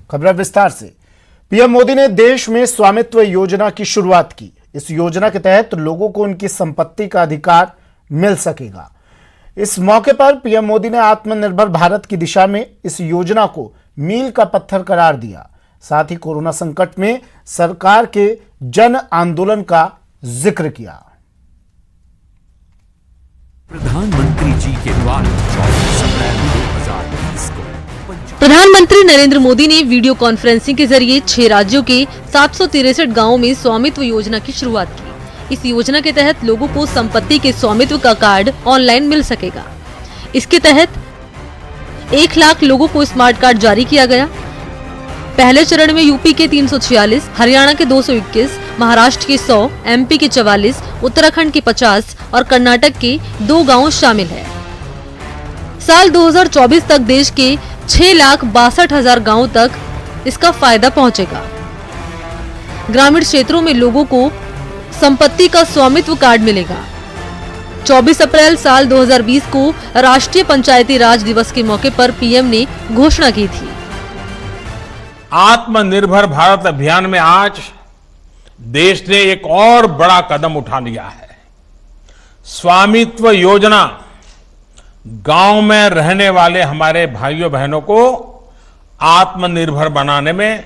खबर विस्तार से। पीएम मोदी ने देश में स्वामित्व योजना की शुरुआत की। इस योजना के तहत लोगों को उनकी संपत्ति का अधिकार मिल सकेगा। इस मौके पर पीएम मोदी ने आत्मनिर्भर भारत की दिशा में इस योजना को मील का पत्थर करार दिया। साथ ही कोरोना संकट में सरकार के जन आंदोलन का जिक्र किया। प्रधानमंत्री जी के द्वारा 24 अप्रैल 2020 को प्रधानमंत्री नरेंद्र मोदी ने वीडियो कॉन्फ्रेंसिंग के जरिए 6 राज्यों के 763 गांवों में स्वामित्व योजना की शुरुआत की। इस योजना के तहत लोगों को संपत्ति के स्वामित्व का कार्ड ऑनलाइन मिल सकेगा। इसके तहत 1 लाख लोगों को स्मार्ट कार्ड जारी किया गया। पहले चरण में यूपी के 346, हरियाणा के 221, महाराष्ट्र के 100, एमपी के 44, उत्तराखंड के 50 और कर्नाटक के 2 गांव शामिल है। साल 2024 तक देश के 6,62,000 गांवों तक इसका फायदा पहुंचेगा। ग्रामीण क्षेत्रों में लोगों को संपत्ति का स्वामित्व कार्ड मिलेगा। 24 अप्रैल साल 2020 को राष्ट्रीय पंचायती राज दिवस के मौके पर पीएम ने घोषणा की थी। आत्मनिर्भर भारत अभियान में आज देश ने एक और बड़ा कदम उठा लिया है। स्वामित्व योजना गांव में रहने वाले हमारे भाइयों बहनों को आत्मनिर्भर बनाने में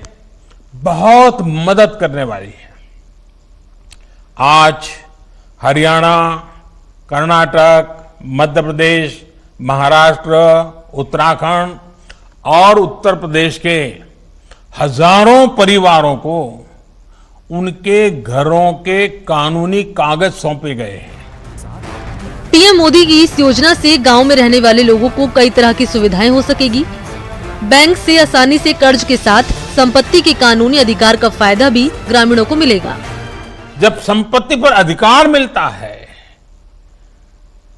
बहुत मदद करने वाली है। आज हरियाणा, कर्नाटक, मध्य प्रदेश, महाराष्ट्र, उत्तराखंड और उत्तर प्रदेश के हजारों परिवारों को उनके घरों के कानूनी कागज सौंपे गए हैं। पीएम मोदी की इस योजना से गांव में रहने वाले लोगों को कई तरह की सुविधाएं हो सकेगी। बैंक से आसानी से कर्ज के साथ संपत्ति के कानूनी अधिकार का फायदा भी ग्रामीणों को मिलेगा। जब संपत्ति पर अधिकार मिलता है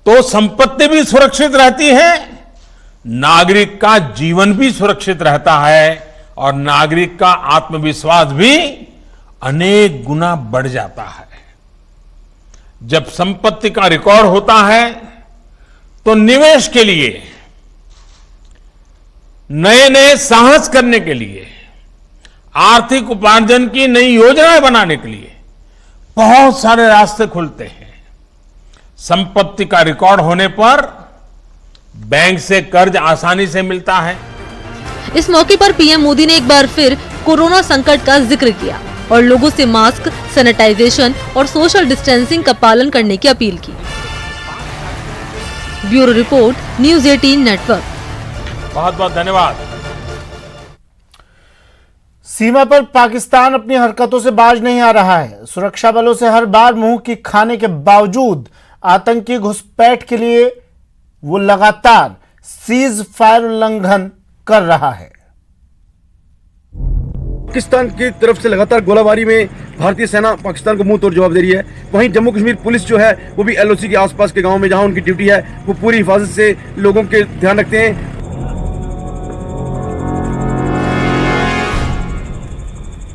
तो संपत्ति भी सुरक्षित रहती है, नागरिक का जीवन भी सुरक्षित रहता है और नागरिक का आत्मविश्वास भी अनेक गुना बढ़ जाता है। जब संपत्ति का रिकॉर्ड होता है तो निवेश के लिए, नए नए साहस करने के लिए, आर्थिक उपार्जन की नई योजनाएं बनाने के लिए बहुत सारे रास्ते खुलते हैं। संपत्ति का रिकॉर्ड होने पर बैंक से कर्ज आसानी से मिलता है। इस मौके पर पीएम मोदी ने एक बार फिर कोरोना संकट का जिक्र किया और लोगों से मास्क, सैनिटाइजेशन और सोशल डिस्टेंसिंग का पालन करने की अपील की। Bureau report, news 18 network. बहुत बहुत धन्यवाद। सीमा पर पाकिस्तान अपनी हरकतों से बाज नहीं आ रहा है। सुरक्षा बलों से हर बार मुंह की खाने के बावजूद आतंकी घुसपैठ के लिए वो लगातार सीज फायर उल्लंघन कर रहा है। पाकिस्तान की तरफ से लगातार गोलाबारी में भारतीय सेना पाकिस्तान को मुंह तोड़ जवाब दे रही है। वहीं जम्मू कश्मीर पुलिस जो है वो भी एलओसी के आसपास के गांव में जहां उनकी ड्यूटी है वो पूरी हिफाजत से लोगों के ध्यान रखते हैं।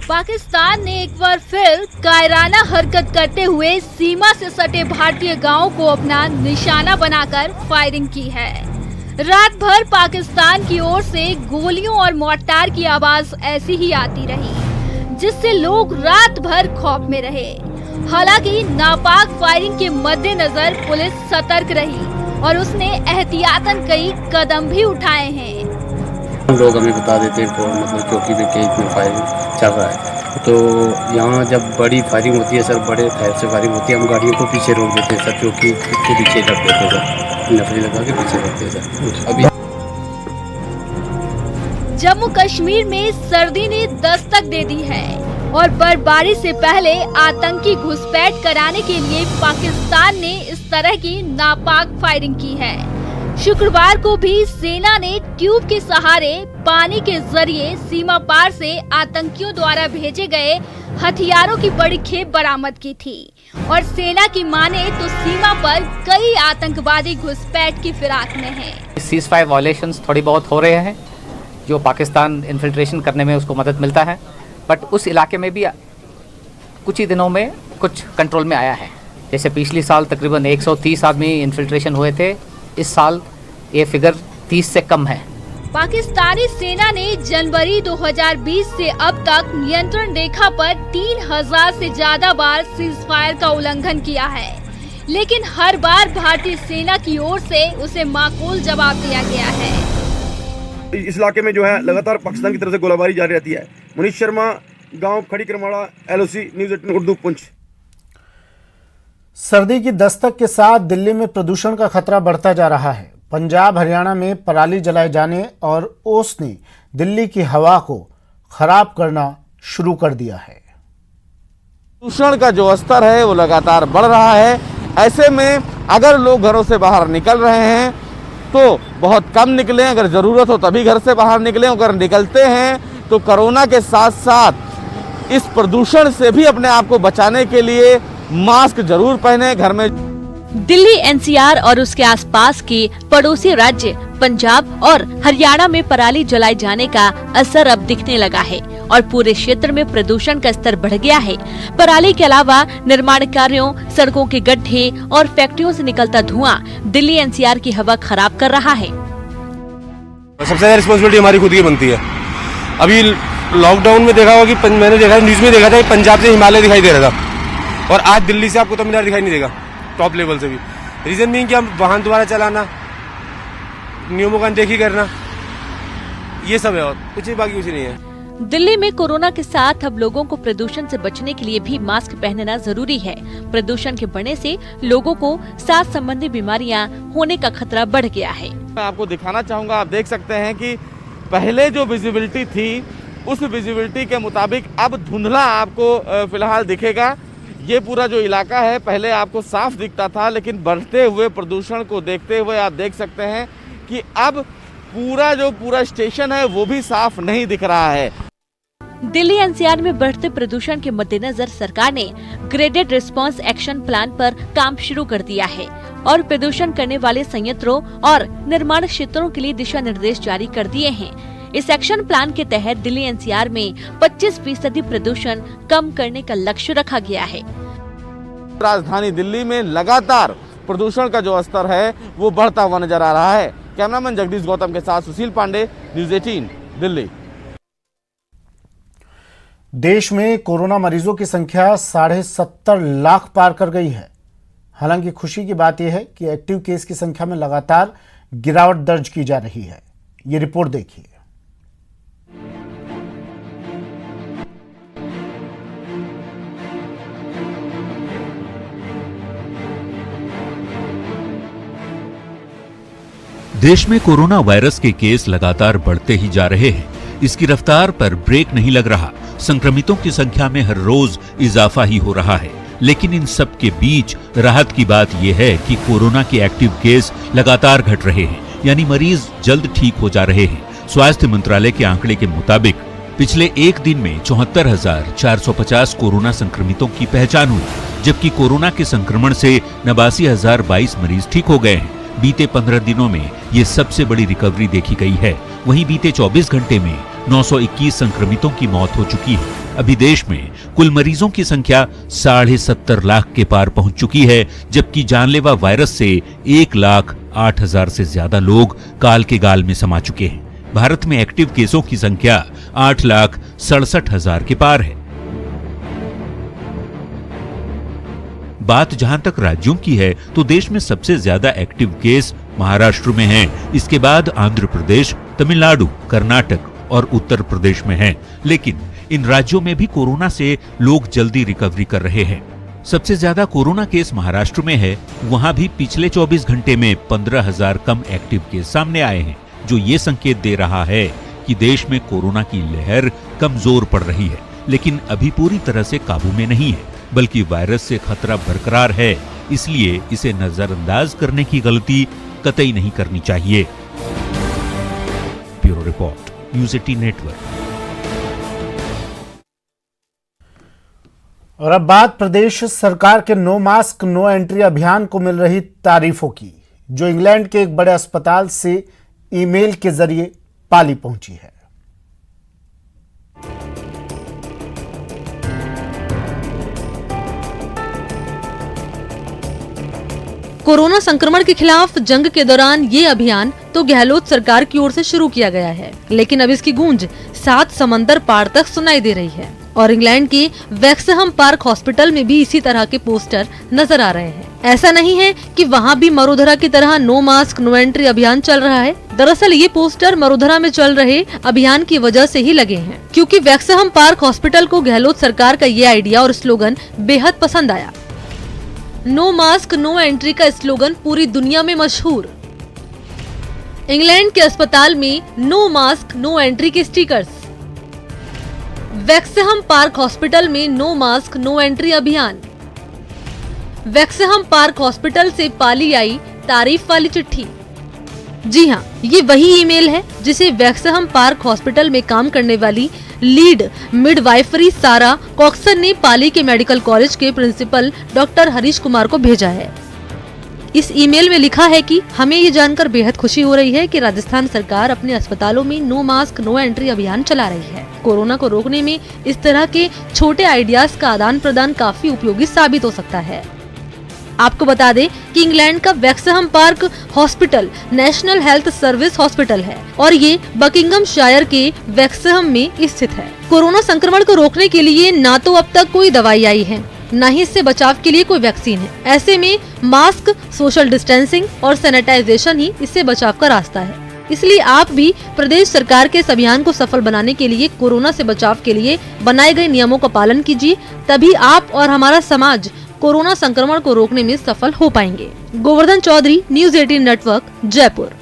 पाकिस्तान ने एक बार फिर कायराना हरकत करते हुए सीमा से सटे भारतीय गांवों को अपना निशाना बनाकर फायरिंग की है। रात भर पाकिस्तान की ओर से गोलियों और मोर्टार की आवाज ऐसी ही आती रही, जिससे लोग रात भर खौफ में रहे। हालांकि नापाक फायरिंग के मद्देनजर पुलिस सतर्क रही और उसने एहतियातन कई कदम भी उठाए हैं। लोग हमें बता देते हैं मतलब चौकी पे कि इतना फायरिंग चल रहा है, तो यहाँ जब बड़ी फायरिंग होती है सर, बड़े फायर से फायरिंग होती है, हम गाड़ियों को पीछे रोक देते हैं सर, चौकी के पीछे रख देते हैं सर, नफरी लगा के पीछे रखते हैं सर। अभी जम्मू कश्मीर में सर्दी ने दस्तक दे दी है और बर्फबारी से पहले आतंकी घुसपैठ कराने के लिए पाकिस्तान ने इस तरह की नापाक फायरिंग की है। शुक्रवार को भी सेना ने ट्यूब के सहारे पानी के जरिए सीमा पार से आतंकियों द्वारा भेजे गए हथियारों की बड़ी खेप बरामद की थी और सेना की माने तो सीमा पर कई आतंकवादी घुसपैठ की फिराक में हैं। सीज फायर वायलेशंस थोड़ी बहुत हो रहे हैं, जो पाकिस्तान इन्फिल्ट्रेशन करने में उसको मदद मिलता है, बट उस इलाके में भी कुछ ही दिनों में कुछ कंट्रोल में आया है। जैसे पिछले साल तकरीबन 130 आदमी इन्फिल्ट्रेशन हुए थे, इस साल ये फिगर 30 से कम है। पाकिस्तानी सेना ने जनवरी 2020 से अब तक नियंत्रण रेखा पर 3000 से ज्यादा बार सीज फायर का उल्लंघन किया है, लेकिन हर बार भारतीय सेना की ओर से उसे माकूल जवाब दिया गया है। इस इलाके में जो है लगातार पाकिस्तान की तरफ से गोलाबारी जारी रहती है। मनीष शर्मा, गांव खड़ी करमाड़ा, LOC, न्यूज़ 18 उर्दू, पुंछ। सर्दी की दस्तक के साथ दिल्ली में प्रदूषण का खतरा बढ़ता जा रहा है। पंजाब हरियाणा में पराली जलाए जाने और ओस ने दिल्ली की हवा को खराब करना शुरू कर दिया है। प्रदूषण का जो स्तर है वो लगातार बढ़ रहा है। ऐसे में अगर लोग घरों से बाहर निकल रहे हैं तो बहुत कम निकलें, अगर ज़रूरत हो तभी घर से बाहर निकलें। अगर निकलते हैं तो कोरोना के साथ साथ इस प्रदूषण से भी अपने आप को बचाने के लिए मास्क जरूर पहने। घर में दिल्ली NCR और उसके आसपास के पड़ोसी राज्य पंजाब और हरियाणा में पराली जलाए जाने का असर अब दिखने लगा है और पूरे क्षेत्र में प्रदूषण का स्तर बढ़ गया है। पराली के अलावा निर्माण कार्यों, सड़कों के गड्ढे और फैक्ट्रियों से निकलता धुआं दिल्ली NCR की हवा खराब कर रहा है। सबसे ज्यादा रिस्पॉन्सिबिलिटी हमारी खुद की बनती है। अभी लॉकडाउन में देखा होगा कि मैंने देखा न्यूज में देखा था कि पंजाब से हिमालय दिखाई दे रहा था और आज दिल्ली से आपको तमिलनाडु दिखाई नहीं देगा, टॉप लेवल से भी। रीजन नहीं कि हम वाहन द्वारा चलाना, नियमों का अनदेखी करना, ये सब है और कुछ बाकी कुछ नहीं है। दिल्ली में कोरोना के साथ अब लोगों को प्रदूषण से बचने के लिए भी मास्क पहनना जरूरी है। प्रदूषण के बढ़ने से लोगों को सांस संबंधी बीमारियां होने का खतरा बढ़ गया है। मैं आपको दिखाना चाहूँगा, आप देख सकते हैं कि पहले जो विजिबिलिटी थी उस विजिबिलिटी के मुताबिक अब धुंधला आपको फिलहाल दिखेगा। ये पूरा जो इलाका है पहले आपको साफ दिखता था, लेकिन बढ़ते हुए प्रदूषण को देखते हुए आप देख सकते हैं कि अब पूरा स्टेशन है वो भी साफ नहीं दिख रहा है। दिल्ली NCR में बढ़ते प्रदूषण के मद्देनजर सरकार ने ग्रेडेड रिस्पांस एक्शन प्लान पर काम शुरू कर दिया है और प्रदूषण करने वाले संयंत्रों और निर्माण क्षेत्रों के लिए दिशा निर्देश जारी कर दिए हैं। इस एक्शन प्लान के तहत दिल्ली NCR में 25% प्रदूषण कम करने का लक्ष्य रखा गया है। राजधानी दिल्ली में लगातार प्रदूषण का जो स्तर है वो बढ़ता हुआ नजर आ रहा है। कैमरामैन जगदीश गौतम के साथ सुशील पांडे, न्यूज़ 18 दिल्ली। देश में कोरोना मरीजों की संख्या 70.5 लाख पार कर गई है। हालांकि खुशी की बात यह है कि एक्टिव केस की संख्या में लगातार गिरावट दर्ज की जा रही है। ये रिपोर्ट देखिए। देश में कोरोना वायरस के केस लगातार बढ़ते ही जा रहे हैं। इसकी रफ्तार पर ब्रेक नहीं लग रहा। संक्रमितों की संख्या में हर रोज इजाफा ही हो रहा है। लेकिन इन सब के बीच राहत की बात यह है कि कोरोना के एक्टिव केस लगातार घट रहे हैं, यानी मरीज जल्द ठीक हो जा रहे हैं। स्वास्थ्य मंत्रालय के आंकड़े के मुताबिक पिछले एक दिन में 74,450 कोरोना संक्रमितों की पहचान हुई, जबकि कोरोना के संक्रमण से 89,022 मरीज ठीक हो गए हैं। बीते 15 दिनों में ये सबसे बड़ी रिकवरी देखी गई है। वहीं बीते 24 घंटे में 921 संक्रमितों की मौत हो चुकी है। अभी देश में कुल मरीजों की संख्या 70.5 लाख के पार पहुंच चुकी है, जबकि जानलेवा वायरस से 1,08,000 से ज्यादा लोग काल के गाल में समा चुके हैं। भारत में एक्टिव केसों की संख्या 8,67,000 के पार है। बात जहां तक राज्यों की है तो देश में सबसे ज्यादा एक्टिव केस महाराष्ट्र में हैं। इसके बाद आंध्र प्रदेश, तमिलनाडु, कर्नाटक और उत्तर प्रदेश में हैं। लेकिन इन राज्यों में भी कोरोना से लोग जल्दी रिकवरी कर रहे हैं। सबसे ज्यादा कोरोना केस महाराष्ट्र में है। वहां भी पिछले 24 घंटे में 15,000 कम एक्टिव केस सामने आए हैं, जो ये संकेत दे रहा है कि देश में कोरोना की लहर कमजोर पड़ रही है, लेकिन अभी पूरी तरह से काबू में नहीं है, बल्कि वायरस से खतरा बरकरार है। इसलिए इसे नजरअंदाज करने की गलती कतई नहीं करनी चाहिए। Bureau report, news 18 network. और अब बात प्रदेश सरकार के नो मास्क नो एंट्री अभियान को मिल रही तारीफों की, जो इंग्लैंड के एक बड़े अस्पताल से ईमेल के जरिए पाली पहुंची है। कोरोना संक्रमण के खिलाफ जंग के दौरान ये अभियान तो गहलोत सरकार की ओर से शुरू किया गया है, लेकिन अब इसकी गूंज 7 समंदर पार तक सुनाई दे रही है। और इंग्लैंड के वैक्सहम पार्क हॉस्पिटल में भी इसी तरह के पोस्टर नजर आ रहे हैं। ऐसा नहीं है कि वहाँ भी मरुधरा की तरह नो मास्क नो एंट्री अभियान चल रहा है। दरअसल ये पोस्टर मरुधरा में चल रहे अभियान की वजह से ही लगे हैं, क्योंकि वैक्सहम पार्क हॉस्पिटल को गहलोत सरकार का ये आइडिया और स्लोगन बेहद पसंद आया। नो मास्क नो एंट्री का स्लोगन पूरी दुनिया में मशहूर। इंग्लैंड के अस्पताल में नो मास्क नो एंट्री के स्टिकर्स। वैक्सहम पार्क हॉस्पिटल में नो मास्क नो एंट्री अभियान। वैक्सहम पार्क हॉस्पिटल से पाली आई तारीफ वाली चिट्ठी। जी हाँ, ये वही ईमेल है जिसे वैक्सहम पार्क हॉस्पिटल में काम करने वाली लीड मिडवाइफरी सारा कॉक्सन ने पाली के मेडिकल कॉलेज के प्रिंसिपल डॉक्टर हरीश कुमार को भेजा है। इस ईमेल में लिखा है कि हमें ये जानकर बेहद खुशी हो रही है कि राजस्थान सरकार अपने अस्पतालों में नो मास्क नो एंट्री अभियान चला रही है। कोरोना को रोकने में इस तरह के छोटे आइडियाज का आदान प्रदान काफी उपयोगी साबित हो सकता है। आपको बता दें कि इंग्लैंड का Wexham park hospital national health service hospital है और ये बकिंघमशायर के वैक्सहम में स्थित है। कोरोना संक्रमण को रोकने के लिए ना तो अब तक कोई दवाई आई है, न ही इससे बचाव के लिए कोई वैक्सीन है। ऐसे में मास्क, सोशल डिस्टेंसिंग और सैनिटाइजेशन ही इससे बचाव का रास्ता है। इसलिए आप भी प्रदेश सरकार के इस अभियान को सफल बनाने के लिए कोरोना से बचाव के लिए बनाए गए नियमों का पालन कीजिए, तभी आप और हमारा समाज कोरोना संक्रमण को रोकने में सफल हो पाएंगे। Govardhan Chaudhary, News 18 network, Jaipur.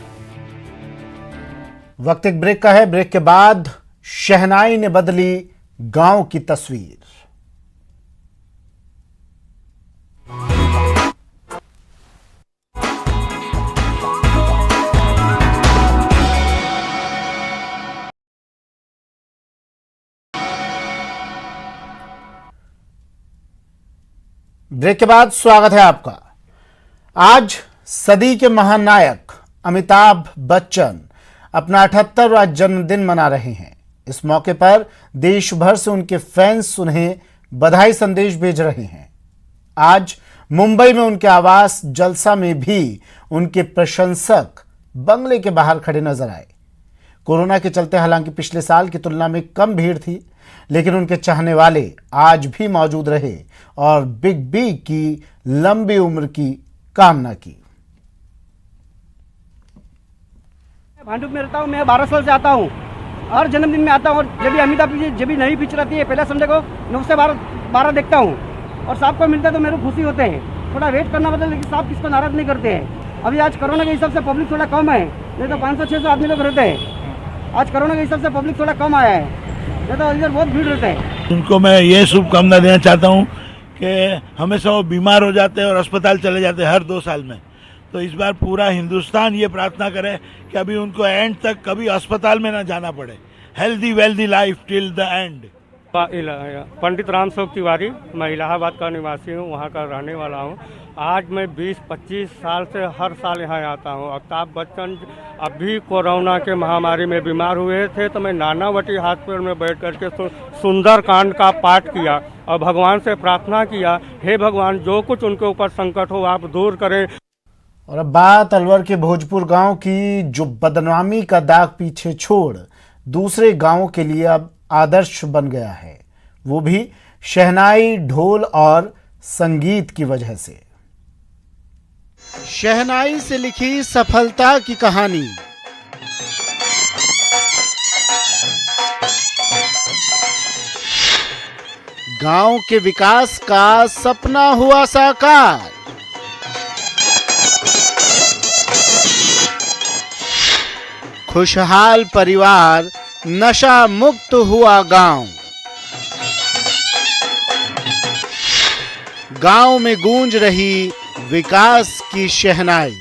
वक्त एक ब्रेक का है। ब्रेक के बाद शहनाई ने बदली गांव की तस्वीर। ब्रेक के बाद स्वागत है आपका। आज सदी के महानायक अमिताभ बच्चन अपना 78वां जन्मदिन मना रहे हैं। इस मौके पर देश भर से उनके फैंस उन्हें बधाई संदेश भेज रहे हैं। आज मुंबई में उनके आवास जलसा में भी उनके प्रशंसक बंगले के बाहर खड़े नजर आए। कोरोना के चलते हालांकि पिछले साल की तुलना में कम भीड़ थी, लेकिन उनके चाहने वाले आज भी मौजूद रहे और बिग बी की लंबी उम्र की कामना की। भांडुप में रहता हूँ, मैं 12 साल से आता हूँ, हर जन्मदिन में आता हूँ। और जब भी अमिताभ जी जब भी नई पिक्चर आती है पहले संडे को 9 से 12 देखता हूँ और साहब को मिलता है तो मेरे को खुशी होते हैं। थोड़ा वेट करना पड़ता है, लेकिन साहब किसको नाराज नहीं करते हैं। अभी आज कोरोना के हिसाब से पब्लिक थोड़ा कम है, नहीं तो 500-600 आदमी लोग रहते हैं। आज कोरोना के हिसाब से पब्लिक थोड़ा कम आया है, नहीं तो इधर बहुत भीड़ रहता है। उनको मैं ये शुभकामना देना चाहता हूँ कि हमेशा वो बीमार हो जाते हैं और अस्पताल चले जाते हैं हर 2 साल में। तो इस बार पूरा हिंदुस्तान ये प्रार्थना करे कि अभी उनको एंड तक कभी अस्पताल में ना जाना पड़े। Healthy wealthy life till the end. Pandit Ram Shok Tiwari, मैं इलाहाबाद का निवासी हूँ, वहाँ का रहने वाला हूँ। आज मैं 20-25 साल से हर साल यहाँ आता हूँ। अमिताभ बच्चन अभी कोरोना के महामारी में बीमार हुए थे तो मैं नानावटी हॉस्पिटल में बैठ करके सुंदर कांड का पाठ किया और भगवान से प्रार्थना किया, हे भगवान जो कुछ उनके ऊपर संकट हो आप दूर करें। और अब बात अलवर के भोजपुर गांव की, जो बदनामी का दाग पीछे छोड़ दूसरे गांवों के लिए अब आदर्श बन गया है, वो भी शहनाई, ढोल और संगीत की वजह से। शहनाई से लिखी सफलता की कहानी। गांव के विकास का सपना हुआ साकार। खुशहाल परिवार, नशा मुक्त हुआ गांव। गांव में गूंज रही विकास की शहनाई।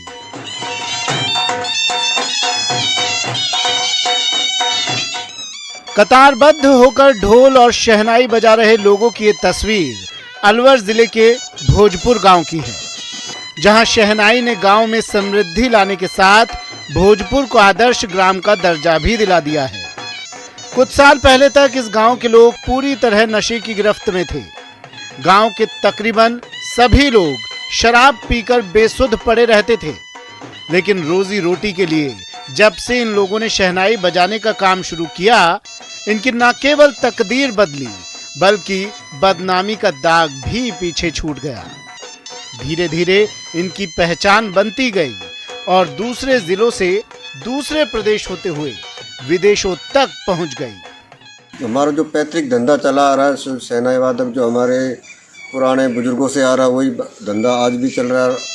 कतारबद्ध होकर ढोल और शहनाई बजा रहे लोगों की ये तस्वीर अलवर जिले के भोजपुर गांव की है, जहां शहनाई ने गांव में समृद्धि लाने के साथ भोजपुर को आदर्श ग्राम का दर्जा भी दिला दिया है। कुछ साल पहले तक इस गांव के लोग पूरी तरह नशे की गिरफ्त में थे। गांव के तकरीबन सभी लोग शराब पीकर बेसुध पड़े रहते थे, लेकिन रोजी रोटी के लिए जब से इन लोगों ने शहनाई बजाने का काम शुरू किया, इनकी न केवल तकदीर बदली बल्कि बदनामी का दाग भी पीछे छूट गया। धीरे धीरे इनकी पहचान बनती गई और दूसरे जिलों से दूसरे प्रदेश होते हुए विदेशों तक पहुंच गई। हमारा जो पैतृक धंधा चला आ रहा है, शहनाई वादक जो हमारे पुराने बुजुर्गों से आ रहा है, वही धंधा आज भी चल रहा है।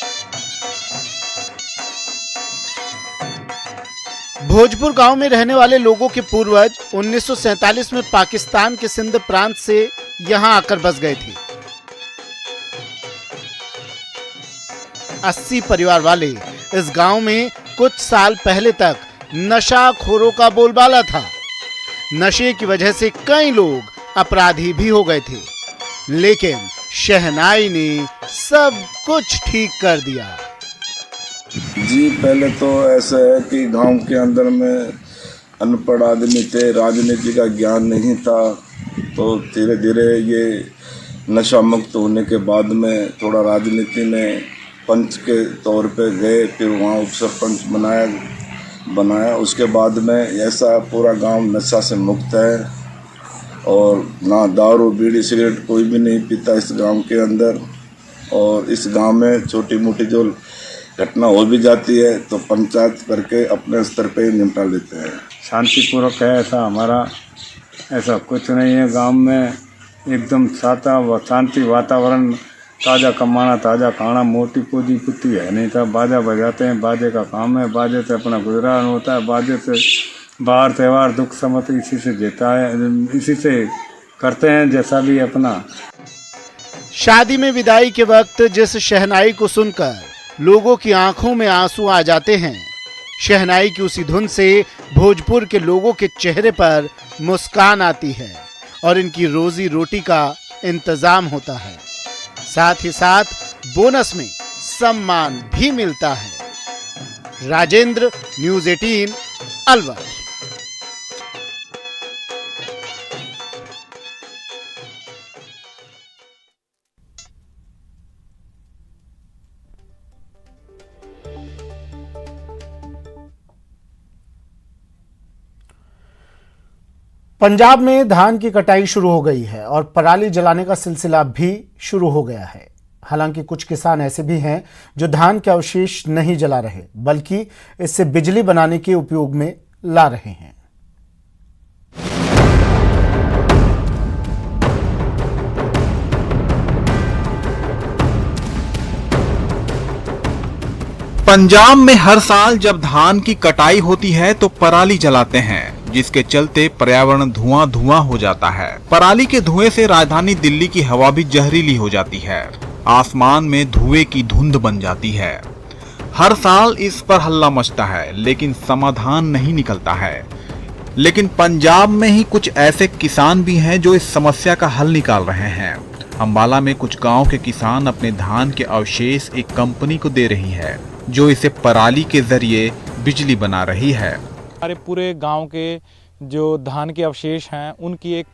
भोजपुर गांव में रहने वाले लोगों के पूर्वज 1947 में पाकिस्तान के सिंध प्रांत से यहां आकर बस गए थे। 80 परिवार वाले इस गांव में कुछ साल पहले तक नशाखोरों का बोलबाला था। नशे की वजह से कई लोग अपराधी भी हो गए थे, लेकिन शहनाई ने सब कुछ ठीक कर दिया। जी, पहले तो ऐसा है कि गांव के अंदर में अनपढ़ आदमी थे, राजनीति का ज्ञान नहीं था, तो धीरे धीरे ये नशा मुक्त होने के बाद में थोड़ा राजनीति में पंच के तौर पे गए, फिर वहाँ उप सरपंच बनाया। उसके बाद में ऐसा पूरा गांव नशा से मुक्त है और ना दारू बीड़ी सिगरेट कोई भी नहीं पीता इस गांव के अंदर। और इस गांव में छोटी मोटी जो घटना हो भी जाती है तो पंचायत करके अपने स्तर पे ही निपटा लेते हैं। शांतिपूर्वक है, ऐसा हमारा ऐसा कुछ नहीं है। गांव में एकदम साता व शांति वातावरण, ताज़ा कमाना ताज़ा खाना, मोटी पूजी कुत्ती है नहीं था। बाजा बजाते हैं, बाजे का काम है, बाजे से अपना गुजरान होता है, बाजे से बाहर त्यौहार दुख समत इसी से देता है, इसी से करते हैं जैसा भी अपना। शादी में विदाई के वक्त जिस शहनाई को सुनकर लोगों की आंखों में आंसू आ जाते हैं, शहनाई की उसी धुन से भोजपुर के लोगों के चेहरे पर मुस्कान आती है और इनकी रोजी रोटी का इंतजाम होता है। साथ ही साथ बोनस में सम्मान भी मिलता है। राजेंद्र, न्यूज़ 18, अलवर। पंजाब में धान की कटाई शुरू हो गई है और पराली जलाने का सिलसिला भी शुरू हो गया है। हालांकि कुछ किसान ऐसे भी हैं जो धान के अवशेष नहीं जला रहे, बल्कि इससे बिजली बनाने के उपयोग में ला रहे हैं। पंजाब में हर साल जब धान की कटाई होती है तो पराली जलाते हैं, जिसके चलते पर्यावरण धुआं हो जाता है। पराली के धुएं से राजधानी दिल्ली की हवा भी जहरीली हो जाती है, आसमान में धुएं की धुंध बन जाती है। हर साल इस पर हल्ला मचता है, लेकिन समाधान नहीं निकलता है। लेकिन पंजाब में ही कुछ ऐसे किसान भी हैं जो इस समस्या का हल निकाल रहे हैं। अंबाला में कुछ गांव के किसान अपने धान के अवशेष एक कंपनी को दे रही है, जो इसे पराली के जरिए बिजली बना रही है। हमारे पूरे गांव के जो धान के अवशेष हैं उनकी एक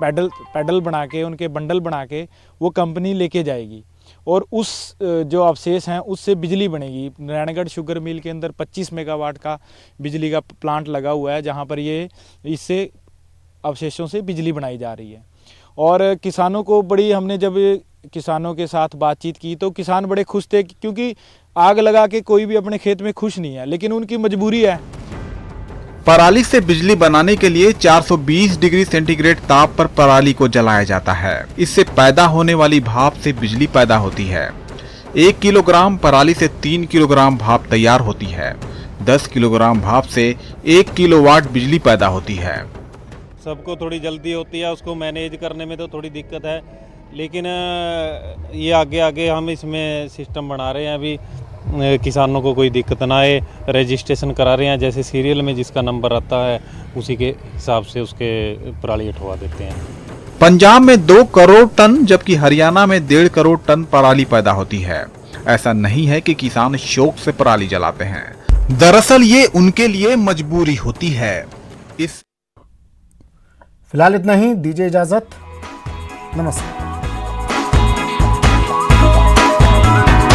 पैडल बना के, उनके बंडल बना के वो कंपनी लेके जाएगी और उस जो अवशेष हैं उससे बिजली बनेगी। नारायणगढ़ शुगर मिल के अंदर 25 मेगावाट का बिजली का प्लांट लगा हुआ है, जहां पर ये इससे अवशेषों से बिजली बनाई जा रही है। और किसानों को हमने जब किसानों के साथ बातचीत की तो किसान बड़े खुश थे, क्योंकि आग लगा के कोई भी अपने खेत में खुश नहीं है, लेकिन उनकी मजबूरी है। पराली से बिजली बनाने के लिए 420 डिग्री सेंटीग्रेड ताप पर पराली को जलाया जाता है। इससे पैदा होने वाली भाप से बिजली पैदा होती है। 1 किलोग्राम पराली से 3 किलोग्राम भाप तैयार होती है। 10 किलोग्राम भाप से 1 किलोवाट बिजली पैदा होती है। सबको थोड़ी जल्दी होती है, उसको मैनेज करने में तो थोड़ी दिक्कत है, लेकिन ये आगे हम इसमें सिस्टम बना रहे हैं। अभी किसानों को कोई दिक्कत ना आए, रजिस्ट्रेशन करा रहे हैं, जैसे सीरियल में जिसका नंबर आता है उसी के हिसाब से उसके पराली हटवा देते हैं। पंजाब में 2 करोड़ टन जबकि हरियाणा में 1.5 करोड़ टन पराली पैदा होती है। ऐसा नहीं है कि किसान शौक से पराली जलाते हैं, दरअसल ये उनके लिए मजबूरी होती है। फिलहाल इतना ही, दीजिए इजाजत, नमस्कार।